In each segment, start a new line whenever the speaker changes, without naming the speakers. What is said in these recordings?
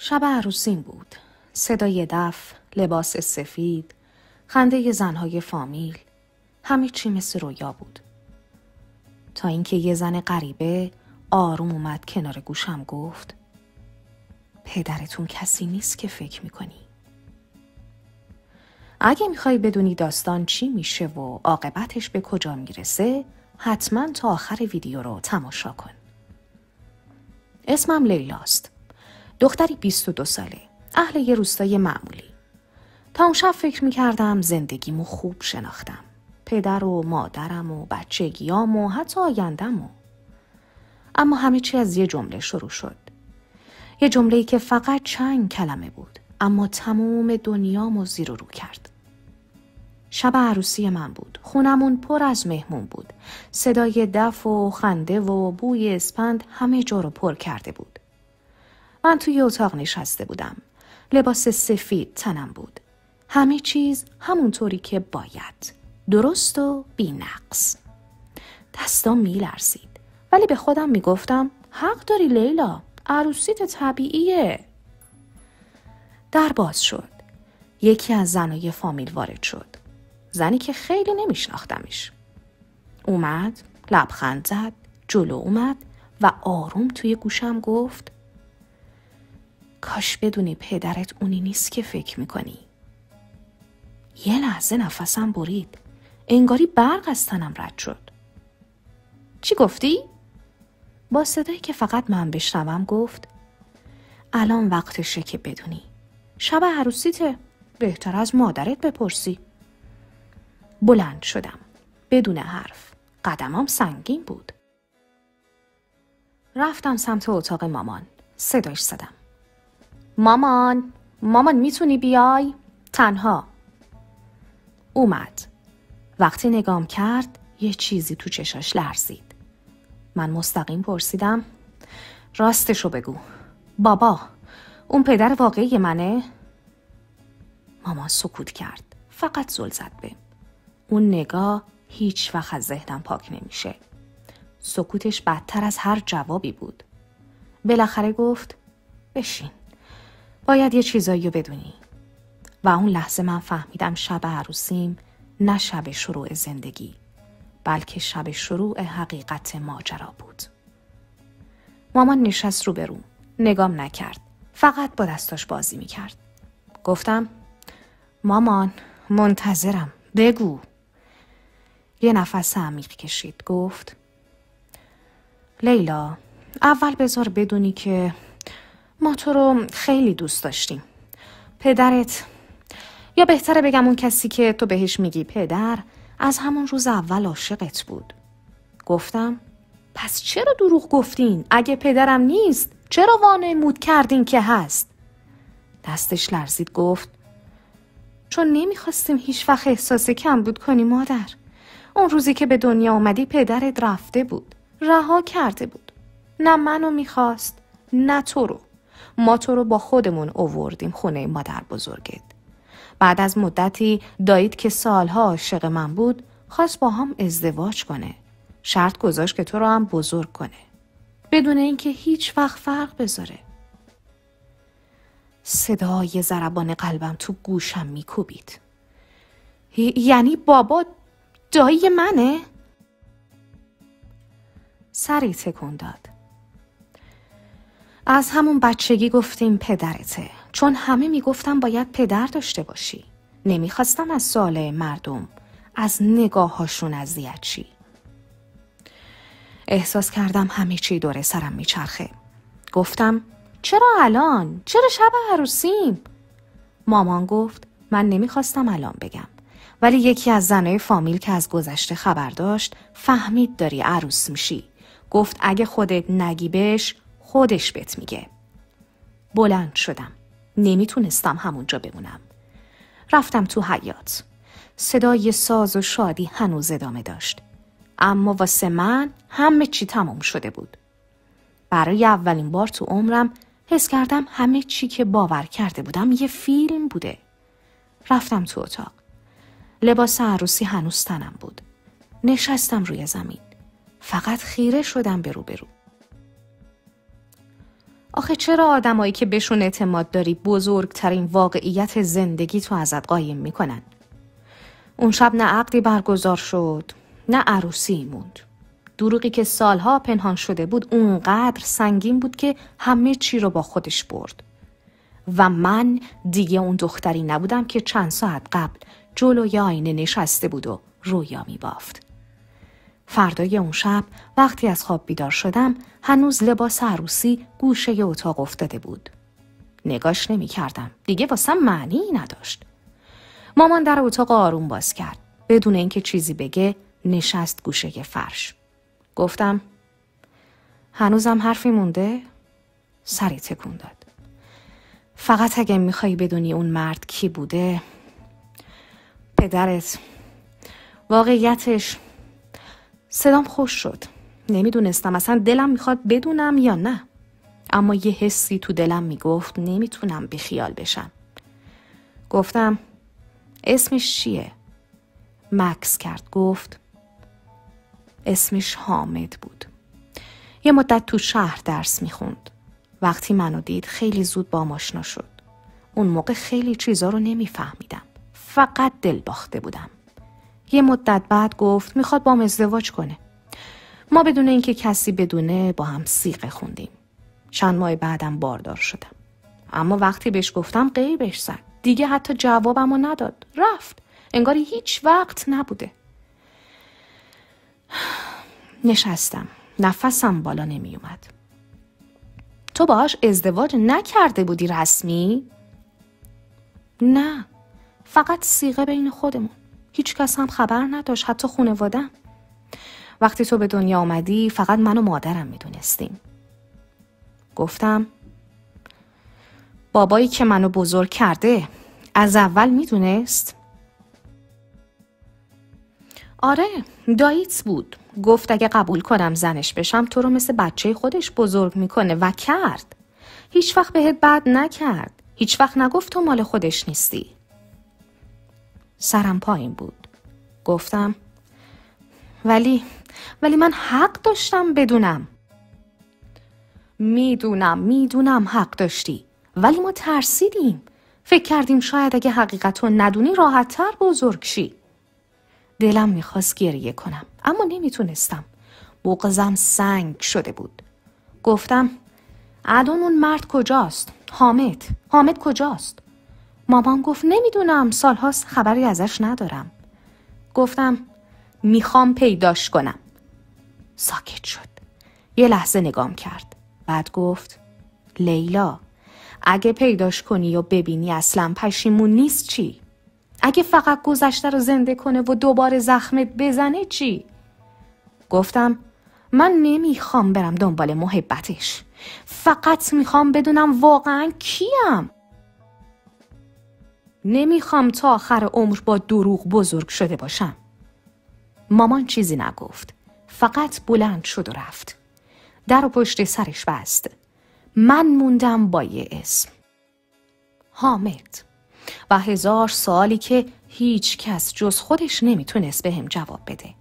شب عروسیم بود. صدای دف، لباس سفید، خنده زنهای فامیل، همه چی مثل رویا بود. تا اینکه یه زن غریبه آروم اومد کنار گوشم گفت: پدرتون کسی نیست که فکر میکنی. اگه میخوای بدونی داستان چی میشه و عاقبتش به کجا میرسه، حتما تا آخر ویدیو رو تماشا کن. اسمم لیلاست. دختری 22 ساله. اهل یه روستای معمولی. تا اون شب فکر میکردم زندگیمو خوب شناختم. پدر و مادرم و بچگیام و حتی آیندمو. اما همه چی از یه جمله شروع شد. یه جمله‌ای که فقط چند کلمه بود، اما تموم دنیامو زیر و رو کرد. شب عروسی من بود. خونمون پر از مهمون بود. صدای دف و خنده و بوی اسپند همه جا رو پر کرده بود. من توی اتاق نشسته بودم. لباس سفید تنم بود. همه چیز همونطوری که باید. درست و بی نقص. دستام میلرزید. ولی به خودم میگفتم حق داری لیلا. عروسیت طبیعیه. در باز شد. یکی از زنای فامیل وارد شد. زنی که خیلی نمیشناختمش. اومد، لبخند زد، جلو اومد و آروم توی گوشم گفت: کاش بدونی پدرت اونی نیست که فکر میکنی. یه لحظه نفسم برید. انگاری برق از تنم رد شد. چی گفتی؟ با صدایی که فقط من بشنوم گفت: الان وقتشه که بدونی. شب عروسیته. بهتر از مادرت بپرسی. بلند شدم. بدون حرف. قدمام سنگین بود. رفتم سمت اتاق مامان. صداش زدم: مامان میتونی بیای؟ تنها. اومد. وقتی نگام کرد یه چیزی تو چشاش لرزید. من مستقیم پرسیدم: راستشو بگو. بابا، اون پدر واقعی منه؟ مامان سکوت کرد. فقط زل زد بهم. اون نگاه هیچ وقت از ذهنم پاک نمیشه. سکوتش بدتر از هر جوابی بود. بالاخره گفت: بشین. باید یه چیزایی رو بدونی. و اون لحظه من فهمیدم شب عروسیم نه شب شروع زندگی، بلکه شب شروع حقیقت ماجرا بود. مامان نشست روبروم. نگام نکرد. فقط با دستاش بازی میکرد. گفتم: مامان، منتظرم. بگو. یه نفس عمیق کشید. گفت: لیلا، اول بذار بدونی که ما تو رو خیلی دوست داشتیم. پدرت، یا بهتره بگم اون کسی که تو بهش میگی پدر، از همون روز اول عاشقت بود. گفتم: پس چرا دروغ گفتین؟ اگه پدرم نیست چرا وانمود کردین که هست؟ دستش لرزید. گفت: چون نمیخواستیم هیچ وقت احساس کم بود کنی مادر. اون روزی که به دنیا اومدی پدرت رفته بود. رها کرده بود. نه منو میخواست نه تو رو. ما تو رو با خودمون آوردیم خونه مادر بزرگت. بعد از مدتی دایید که سالها عاشق من بود خواست با هم ازدواج کنه. شرط گذاشت که تو رو هم بزرگ کنه. بدون اینکه هیچ وقت فرق بذاره. صدای ضربان قلبم تو گوشم میکوبید. یعنی بابا دایی منه؟ سری تکون داد. از همون بچگی گفتیم پدرته. چون همه میگفتم باید پدر داشته باشی. نمیخواستم از سوال مردم، از نگاهاشون اذیت چی. احساس کردم همه چی دور سرم میچرخه. گفتم: چرا الان؟ چرا شب عروسیم؟ مامان گفت: من نمیخواستم الان بگم، ولی یکی از زنای فامیل که از گذشته خبر داشت فهمید داری عروس میشی. گفت اگه خودت نگی بهش، خودش بهت میگه. بلند شدم. نمیتونستم همونجا بمونم. رفتم تو حیاط. صدای ساز و شادی هنوز ادامه داشت. اما واسه من همه چی تمام شده بود. برای اولین بار تو عمرم حس کردم همه چی که باور کرده بودم یه فیلم بوده. رفتم تو اتاق. لباس عروسی هنوز تنم بود. نشستم روی زمین. فقط خیره شدم به روبرو. آخه چرا آدمایی که بهشون اعتماد داری بزرگترین واقعیت زندگی تو ازت قایم میکنن؟ اون شب نه عقدی برگزار شد نه عروسی موند. دروغی که سالها پنهان شده بود اونقدر سنگین بود که همه چی رو با خودش برد. و من دیگه اون دختری نبودم که چند ساعت قبل جلوی آینه نشسته بود و رویا میبافت. فردای اون شب وقتی از خواب بیدار شدم هنوز لباس عروسی گوشه اتاق افتاده بود. نگاش نمی کردم. دیگه واسم معنی نداشت. مامان در اتاق آروم باز کرد. بدون اینکه چیزی بگه نشست گوشه فرش. گفتم هنوزم حرفی مونده؟ سری تکون داد. فقط اگه میخوای بدونی اون مرد کی بوده، پدرت. واقعیتش صدام خوش شد. نمیدونستم اصلا دلم میخواد بدونم یا نه. اما یه حسی تو دلم میگفت نمیتونم بیخیال بشم. گفتم اسمش چیه؟ مکس کرد. گفت اسمش حامد بود. یه مدت تو شهر درس میخوند. وقتی منو دید خیلی زود با آشنا شد. اون موقع خیلی چیزا رو نمیفهمیدم. فقط دل باخته بودم. یه مدت بعد گفت میخواد با هم ازدواج کنه. ما بدون اینکه کسی بدونه با هم صیغه خوندیم. چند ماه بعدم باردار شدم. اما وقتی بهش گفتم غیبش زد. دیگه حتی جوابمو نداد. رفت. انگاری هیچ وقت نبوده. نشستم. نفسم بالا نمی اومد. تو باهاش ازدواج نکرده بودی رسمی؟ نه. فقط صیغه بین خودمون. هیچ کس هم خبر نداشت، حتی خانواده‌ام. وقتی تو به دنیا آمدی فقط من و مادرم میدونستیم. گفتم بابایی که منو بزرگ کرده از اول میدونست؟ آره، داییت بود. گفت اگه قبول کنم زنش بشم تو رو مثل بچه خودش بزرگ میکنه و کرد. هیچ وقت بهت بد نکرد. هیچ وقت نگفت تو مال خودش نیستی. سرم پایین بود. گفتم ولی من حق داشتم بدونم. میدونم حق داشتی. ولی ما ترسیدیم. فکر کردیم شاید اگه حقیقت رو ندونی راحت‌تر بزرگ شی. دلم میخواست گریه کنم اما نمیتونستم. بغضم سنگ شده بود. گفتم الان اون مرد کجاست؟ حامد کجاست؟ مامان گفت نمیدونم، سالهاست خبری ازش ندارم. گفتم میخوام پیداش کنم. ساکت شد. یه لحظه نگام کرد. بعد گفت لیلا اگه پیداش کنی و ببینی اصلا پشیمون نیست چی؟ اگه فقط گذشته رو زنده کنه و دوباره زخمت بزنه چی؟ گفتم من نمیخوام برم دنبال محبتش. فقط میخوام بدونم واقعا کیم. نمیخوام تا آخر عمر با دروغ بزرگ شده باشم. مامان چیزی نگفت. فقط بلند شد و رفت. در و پشت سرش بست. من موندم با یه اسم. حامد. و 1000 سوالی که هیچ کس جز خودش نمیتونست بهم جواب بده.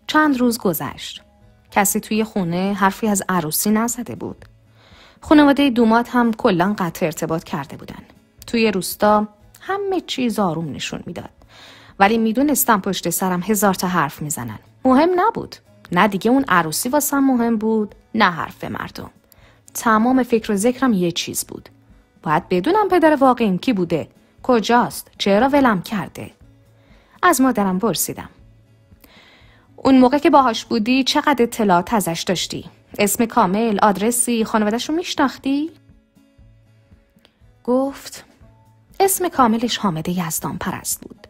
چند روز گذشت. کسی توی خونه حرفی از عروسی نزده بود. خانواده دومات هم کلاً قطع ارتباط کرده بودن. توی روستا همه چیز آروم نشون میداد. ولی میدونستم پشت سرم 1000 تا حرف میزنن. مهم نبود. نه دیگه اون عروسی واسم مهم بود، نه حرف مردم. تمام فکر و ذکرم یه چیز بود. باید بدونم پدر واقعیم کی بوده، کجاست، چرا ولم کرده. از مادرم پرسیدم. اون موقع که باهاش بودی چقدر اطلاعات ازش داشتی؟ اسم کامل، آدرسی، خانواده‌شو میشناختی؟ گفت اسم کاملش حامد یزدان پرست بود.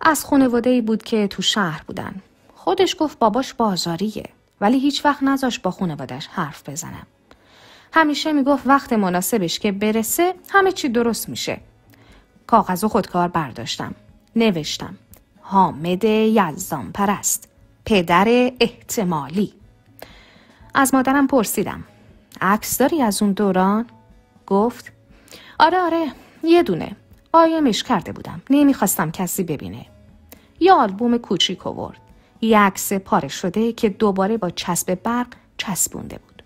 از خانواده‌ای بود که تو شهر بودن. خودش گفت باباش بازاریه، ولی هیچ وقت نذاشت با خانواده‌اش حرف بزنم. همیشه میگفت وقت مناسبش که برسه همه چی درست میشه. کاغذ و خودکار برداشتم. نوشتم حامد یزدان پرست، پدر احتمالی. از مادرم پرسیدم عکس داری از اون دوران؟ گفت آره یه دونه. قایمش کرده بودم. نمیخواستم کسی ببینه. یه آلبوم کوچیک آورد. یه عکس پاره شده که دوباره با چسب برق چسبونده بود.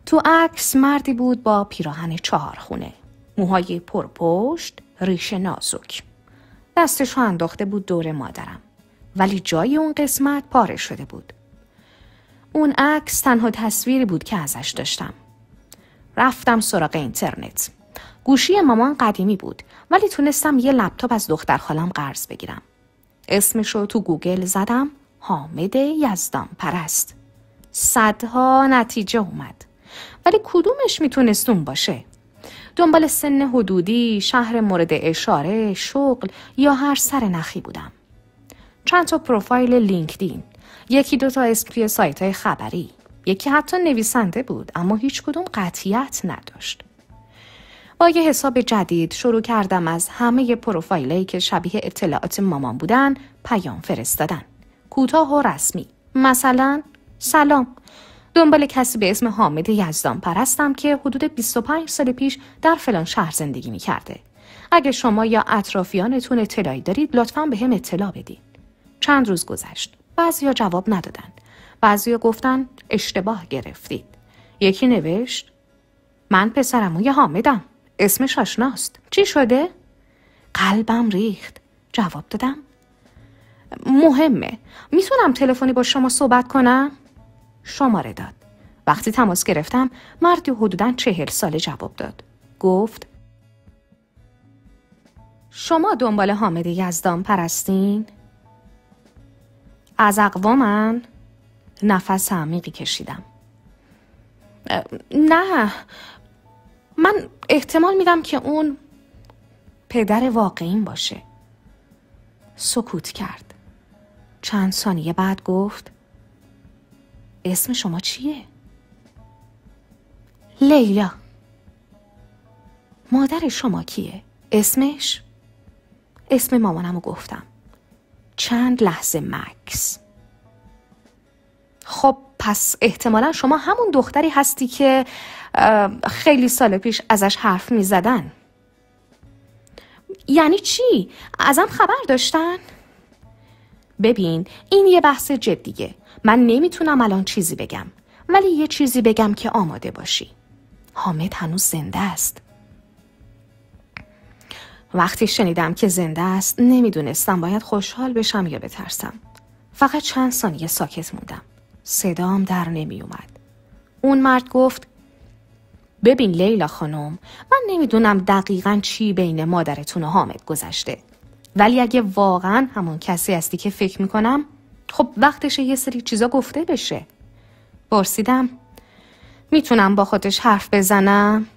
تو عکس مردی بود با پیراهن 4 خونه، موهای پرپشت، ریش نازک. دستشو انداخته بود دور مادرم، ولی جای اون قسمت پاره شده بود. اون عکس تنها تصویری بود که ازش داشتم. رفتم سراغ اینترنت. گوشی مامان قدیمی بود، ولی تونستم یه لپتاپ از دختر خالم قرض بگیرم. اسمشو تو گوگل زدم، حامد یزدان پرست. صدها نتیجه اومد، ولی کدومش میتونست اون باشه؟ دنبال سن حدودی، شهر مورد اشاره، شغل یا هر سر نخی بودم. چند تا پروفایل لینکدین، 1-2 تا اسم توی سایت‌های خبری، یکی حتی نویسنده بود اما هیچ کدوم قطعیت نداشت. با یه حساب جدید شروع کردم از همه پروفایلایی که شبیه اطلاعات مامان بودن پیام فرستادن. کوتاه و رسمی. مثلا سلام، دنبال کسی به اسم حامد یزدان پرستم که حدود 25 سال پیش در فلان شهر زندگی می‌کرده. اگه شما یا اطرافیانتون اطلاعی دارید لطفاً به هم اطلاع بدین. چند روز گذشت. بعضیا جواب ندادن. بعضیا گفتن اشتباه گرفتید. یکی نوشت من پسرعموی حامدم. اسمش آشناست. چی شده؟ قلبم ریخت. جواب دادم مهمه. میتونم تلفنی با شما صحبت کنم؟ شماره داد. وقتی تماس گرفتم مردی حدوداً 40 ساله جواب داد. گفت شما دنبال حامد یزدان پرستین؟ از اقوامن؟ نفس عمیقی کشیدم. نه، من احتمال میدم که اون پدر واقعیم باشه. سکوت کرد. چند ثانیه بعد گفت اسم شما چیه؟ لیلا. مادر شما کیه؟ اسمش؟ اسم مامانمو گفتم. چند لحظه مکس. خب پس احتمالا شما همون دختری هستی که خیلی سال پیش ازش حرف می زدن. یعنی چی؟ ازم خبر داشتن؟ ببین این یه بحث جدیه. من نمیتونم الان چیزی بگم، ولی یه چیزی بگم که آماده باشی. حامد هنوز زنده است. وقتی شنیدم که زنده است نمیدونستم باید خوشحال بشم یا بترسم. فقط چند ثانیه ساکت موندم. صدام در نمی اومد. اون مرد گفت ببین لیلا خانم، من نمیدونم دقیقاً چی بین مادرتون و حامد گذشته، ولی اگه واقعاً همون کسی هستی که فکر میکنم خب وقتشه یه سری چیزا گفته بشه. پرسیدم میتونم با خودش حرف بزنم؟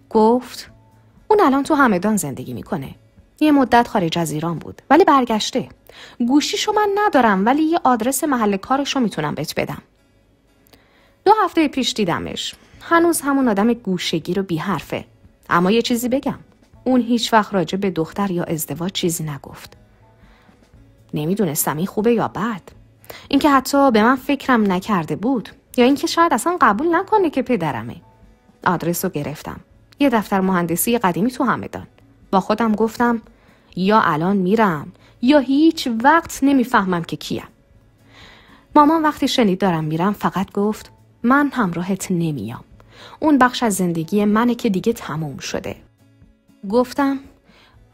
گفت اون الان تو همدان زندگی میکنه. یه مدت خارج از ایران بود ولی برگشته. گوشیشو من ندارم ولی یه آدرس محل کارشو میتونم بهت بدم. 2 هفته پیش دیدمش. هنوز همون آدم گوشگیر رو بی حرفه. اما یه چیزی بگم، اون هیچ وقت راجع به دختر یا ازدواج چیزی نگفت. نمیدونستم این خوبه یا بد. اینکه حتی به من فکرم نکرده بود یا اینکه شاید اصلا قبول نکنه که پدرمه. آدرس رو گرفتم. یه دفتر مهندسی قدیمی تو همدان. با خودم گفتم یا الان میرم یا هیچ وقت نمیفهمم که کیم. مامان وقتی شنید دارم میرم فقط گفت من همراهت نمیام. اون بخش از زندگی منه که دیگه تموم شده. گفتم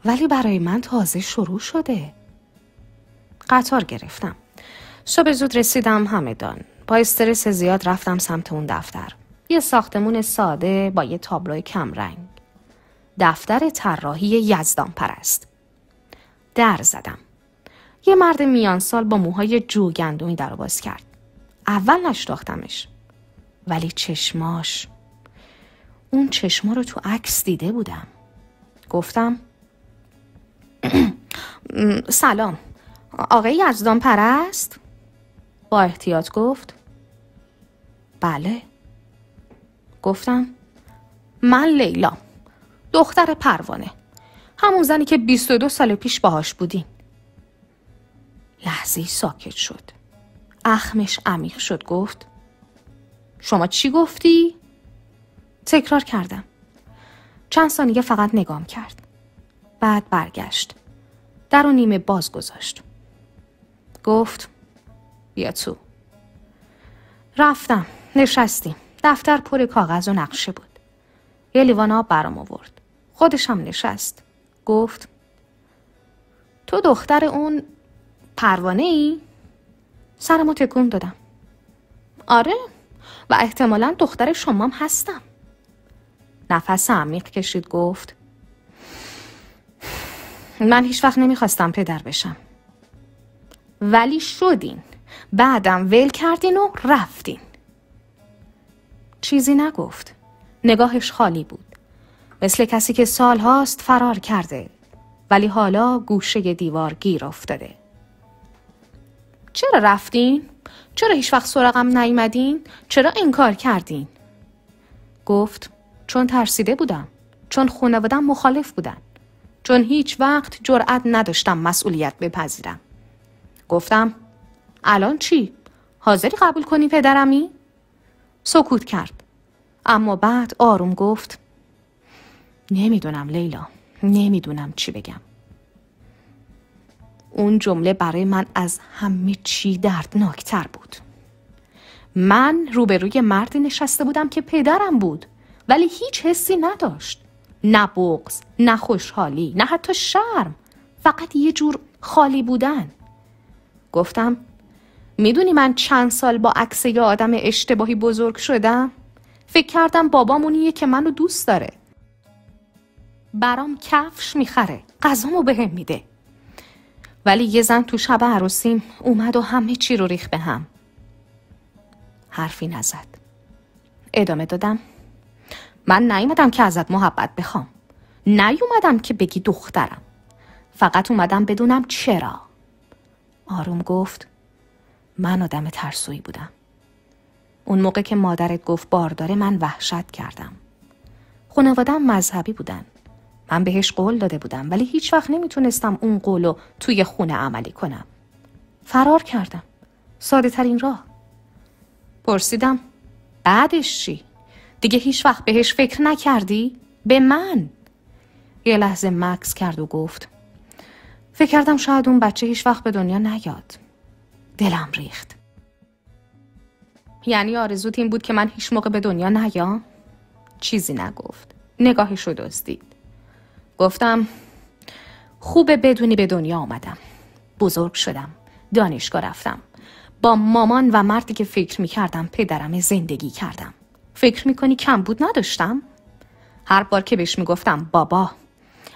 ولی برای من تازه شروع شده. قطار گرفتم. صبح زود رسیدم همدان. با استرس زیاد رفتم سمت اون دفتر. یه ساختمون ساده با یه تابلو کم رنگ. دفتر طراحی یزدان پرست. در زدم. یه مرد میان سال با موهای جوگندمی در رو باز کرد. اول نشناختمش. ولی چشماش، اون چشما رو تو عکس دیده بودم. گفتم سلام، آقای یزدان پرست؟ با احتیاط گفت بله. گفتم من لیلا، دختر پروانه، همون زنی که 22 سال پیش باهاش بودین. لحظه‌ای ساکت شد. اخمش عمیق شد. گفت شما چی گفتی؟ تکرار کردم. چند ثانیه فقط نگام کرد. بعد برگشت. در و نیمه باز گذاشت. گفت بیا تو. رفتم. نشستیم. دفتر پر کاغذ و نقشه بود. یه لیوان آب برام آورد. خودش هم نشست. گفت تو دختر اون پروانه ای؟ سرمو تکون دادم. آره، و احتمالاً دختر شمام هستم. نفس عمیق کشید. گفت من هیچ وقت نمیخواستم پدر بشم، ولی شدین. بعدم ول کردین و رفتین. چیزی نگفت. نگاهش خالی بود، مثل کسی که سالهاست فرار کرده ولی حالا گوشه دیوار گیر افتاده. چرا رفتین؟ چرا هیچ وقت سراغم نیومدین؟ چرا انکار کردین؟ گفت چون ترسیده بودم، چون خانواده‌ام مخالف بودن، چون هیچ وقت جرأت نداشتم مسئولیت بپذیرم. گفتم الان چی؟ حاضری قبول کنی پدرمی؟ سکوت کرد، اما بعد آروم گفت نمیدونم لیلا، نمیدونم چی بگم. اون جمله برای من از همه چی دردناکتر بود. من روبروی مردی نشسته بودم که پدرم بود، ولی هیچ حسی نداشت. نه بغض، نه خوشحالی، نه حتی شرم. فقط یه جور خالی بودن. گفتم میدونی من چند سال با عکس یه آدم اشتباهی بزرگ شدم؟ فکر کردم بابامونیه که منو دوست داره. برام کفش میخره، غذامو بهم میده. ولی یه زن تو شب عروسیم اومد و همه چی رو ریخت به هم. حرفی نزد. ادامه دادم من نیومدم که ازت محبت بخوام، نیومدم که بگی دخترم، فقط اومدم بدونم چرا. آروم گفت من آدم ترسویی بودم. اون موقع که مادرت گفت بارداره من وحشت کردم. خانواده‌ام مذهبی بودن، من بهش قول داده بودم، ولی هیچ وقت نمیتونستم اون قولو توی خونه عملی کنم. فرار کردم، ساده ترین راه. پرسیدم بعدش چی؟ دیگه هیچ وقت بهش فکر نکردی؟ به من؟ یه لحظه مکث کرد و گفت فکر کردم شاید اون بچه هیچ وقت به دنیا نیاد. دلم ریخت. یعنی آرزوت این بود که من هیچ موقع به دنیا نیام؟ چیزی نگفت. نگاهش رو دزدید. گفتم خوبه بدونی به دنیا آمدم. بزرگ شدم. دانشگاه رفتم. با مامان و مردی که فکر میکردم پدرم زندگی کردم. فکر میکنی کم بود نداشتم؟ هر بار که بهش میگفتم بابا،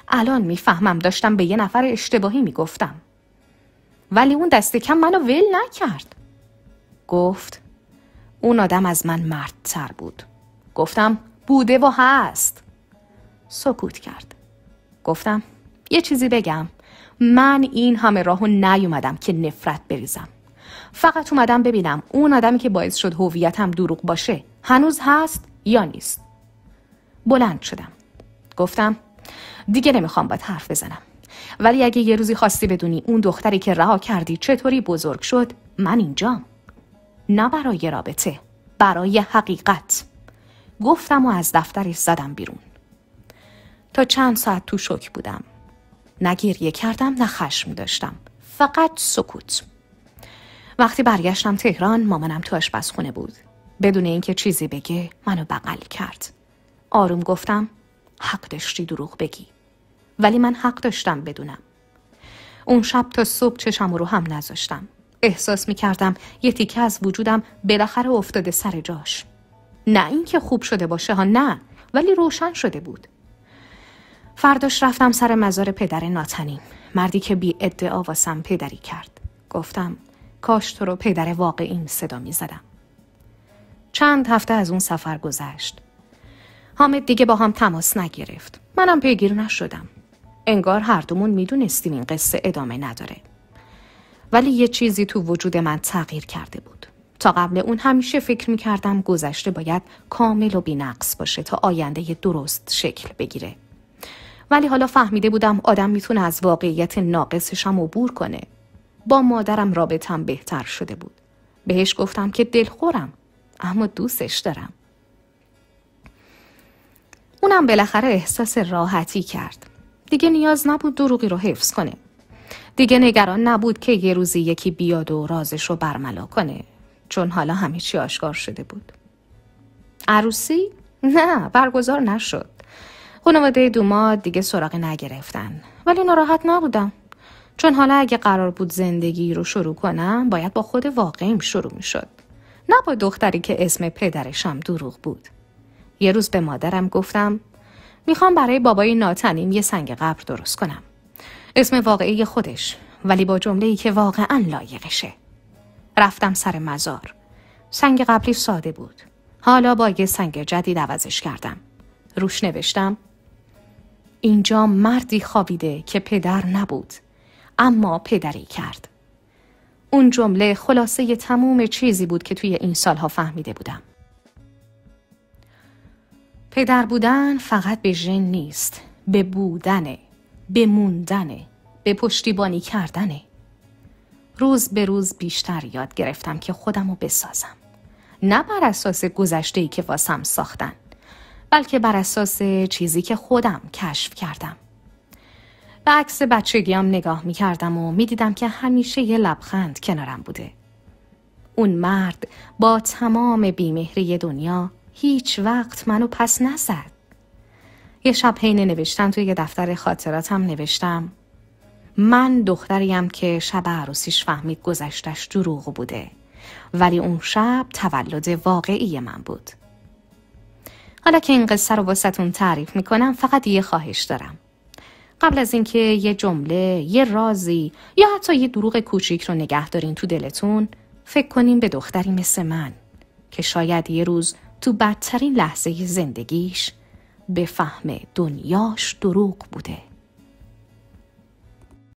الان میفهمم داشتم به یه نفر اشتباهی میگفتم. ولی اون دست کم منو ول نکرد. گفت اون آدم از من مردتر بود. گفتم بوده و هست. سکوت کرد. گفتم یه چیزی بگم. من این همه راهو نیومدم که نفرت بریزم. فقط اومدم ببینم اون آدمی که باعث شد هویتم دروغ باشه هنوز هست یا نیست. بلند شدم. گفتم دیگه نمیخوام باهات حرف بزنم، ولی اگه یه روزی خواستی بدونی اون دختری که رها کردی چطوری بزرگ شد، من اینجام. نه برای رابطه، برای حقیقت. گفتم و از دفترش زدم بیرون. تا چند ساعت تو شوک بودم. نه گریه کردم نه خشم داشتم، فقط سکوت. وقتی برگشتم تهران مامانم تو آشپزخونه بود. بدون اینکه چیزی بگه منو بغل کرد. آروم گفتم حق داشتی دروغ بگی، ولی من حق داشتم بدونم. اون شب تا صبح چشم رو هم نذاشتم. احساس میکردم یه تیکه از وجودم بالاخره افتاده سر جاش. نه اینکه خوب شده باشه ها، نه، ولی روشن شده بود. فرداش رفتم سر مزار پدر ناتنی، مردی که بی ادعا واسم پدری کرد. گفتم کاش تو رو پدر واقعیم صدا میزدم. چند هفته از اون سفر گذشت. حامد دیگه با هم تماس نگرفت. منم پیگیر نشدم. انگار هر دومون میدونستیم این قصه ادامه نداره. ولی یه چیزی تو وجود من تغییر کرده بود. تا قبل اون همیشه فکر میکردم گذشته باید کامل و بی‌نقص باشه تا آینده درست شکل بگیره. ولی حالا فهمیده بودم آدم میتونه از واقعیت ناقصش هم عبور کنه. با مادرم رابطم بهتر شده بود. بهش گفتم که دلخورم، اما دوستش دارم. اونم بالاخره احساس راحتی کرد. دیگه نیاز نبود دروغی رو حفظ کنه. دیگه نگران نبود که یه روزی یکی بیاد و رازش رو برملا کنه، چون حالا همه چی آشکار شده بود. عروسی؟ نه، برگزار نشد. خانواده دوماد دیگه سراغی نگرفتن. ولی ناراحت نبودم. چون حالا اگه قرار بود زندگی رو شروع کنم باید با خود واقعیم شروع می شد. نه با دختری که اسم پدرشم دروغ بود. یه روز به مادرم گفتم میخوام برای بابای ناتنیم یه سنگ قبر درست کنم. اسم واقعی خودش، ولی با جمله‌ای که واقعاً لایقشه. رفتم سر مزار. سنگ قبلی ساده بود. حالا با یه سنگ جدید عوضش کردم. روش نوشتم اینجا مردی خوابیده که پدر نبود، اما پدری کرد. اون جمله خلاصه تموم چیزی بود که توی این سالها فهمیده بودم. پدر بودن فقط به ژن نیست، به بودنه، به موندنه، به پشتیبانی کردنه. روز به روز بیشتر یاد گرفتم که خودمو بسازم. نه بر اساس گذشته‌ای که واسم ساختن، بلکه بر اساس چیزی که خودم کشف کردم. به عکس بچگیام نگاه می کردم و می دیدم که همیشه یه لبخند کنارم بوده. اون مرد با تمام بیمهری دنیا هیچ وقت منو پس نزد. یه شب حین نوشتن توی یه دفتر خاطراتم نوشتم من دختریم که شب عروسیش فهمید گذشتش دروغ بوده، ولی اون شب تولد واقعی من بود. حالا که این قصه رو واسهتون تعریف میکنم فقط یه خواهش دارم. قبل از اینکه یه جمله، یه رازی یا حتی یه دروغ کوچیک رو نگه دارین تو دلتون، فکر کنین به دختری مثل من که شاید یه روز تو بدترین لحظه زندگیش بفهمه دنیاش دروغ بوده.